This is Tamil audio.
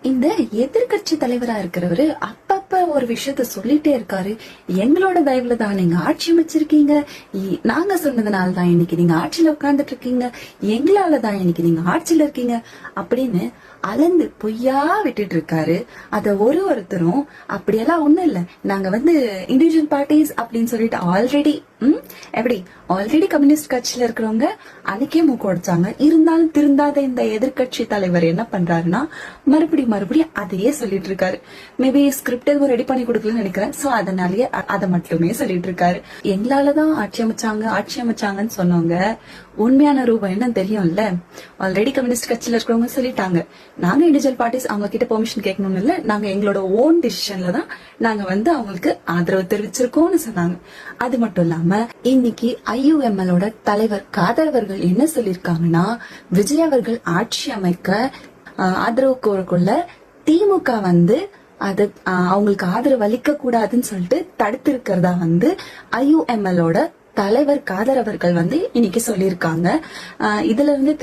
இந்த எதிர்கட்சி தலைவரா இருக்கிறவரு அப்பப்ப ஒரு விஷயத்த சொல்லிட்டே இருக்காரு. எங்களோட தயவுல தான் நீங்க ஆட்சி அமைச்சிருக்கீங்க, நாங்க சொன்னதுனால தான் இன்னைக்கு நீங்க ஆட்சியில உட்கார்ந்துட்டு இருக்கீங்க, எங்களால தான் இன்னைக்கு நீங்க ஆட்சியில இருக்கீங்க அப்படின்னு அலந்து பொய்யா விட்டுட்டு இருக்காரு. அத ஒருத்தரும் அப்படியெல்லாம் ஒண்ணும் இல்ல, நாங்க இண்டிவிஜுவல் பார்ட்டிஸ் அப்படின்னு சொல்லிட்டு ஆல்ரெடி கம்யூனிஸ்ட் கட்சியில இருக்கிறவங்க அன்னைக்கே மூக்கு உடைச்சாங்க. இருந்தாலும் திருந்தாத இந்த எதிர்கட்சி தலைவர் என்ன பண்றாருன்னா மறுபடியும் அதையே சொல்லிட்டு இருக்காரு. மேபி ஸ்கிரிப்ட் எதுவும் ரெடி பண்ணி கொடுக்கலன்னு நினைக்கிறேன். சோ அதனாலயே அதை மட்டுமே சொல்லிட்டு இருக்காரு. எங்களாலதான் ஆட்சி அமைச்சாங்கன்னு சொன்னவங்க உண்மையான ரூபம் என்ன தெரியும்ல. ஆல்ரெடி கம்யூனிஸ்ட் கட்சியில இருக்கிறவங்க சொல்லிட்டாங்க, நாங்க இண்டிவிஜுவல் பார்ட்டிஸ் அவங்க கிட்ட பெர்மிஷன் கேட்கணும்னு இல்ல, நாங்க எங்களோட ஓன் டிசிஷன்ல தான் நாங்க அவங்களுக்கு ஆதரவு தெரிவிச்சிருக்கோம்னு சொன்னாங்க. அது மட்டும் இல்லாம இன்னைக்கு IUML தலைவர் காதர் அவர்கள் என்ன சொல்லிருக்காங்கன்னா, விஜய் அவர்கள் ஆட்சி அமைக்க ஆதரவு கோரக்குள்ள திமுக அது அவங்களுக்கு ஆதரவு அளிக்க கூடாதுன்னு சொல்லிட்டு தடுத்து இருக்கிறதா IUML தலைவர் காதர் அவர்கள் இன்னைக்கு சொல்லியிருக்காங்க. இதுல இருந்து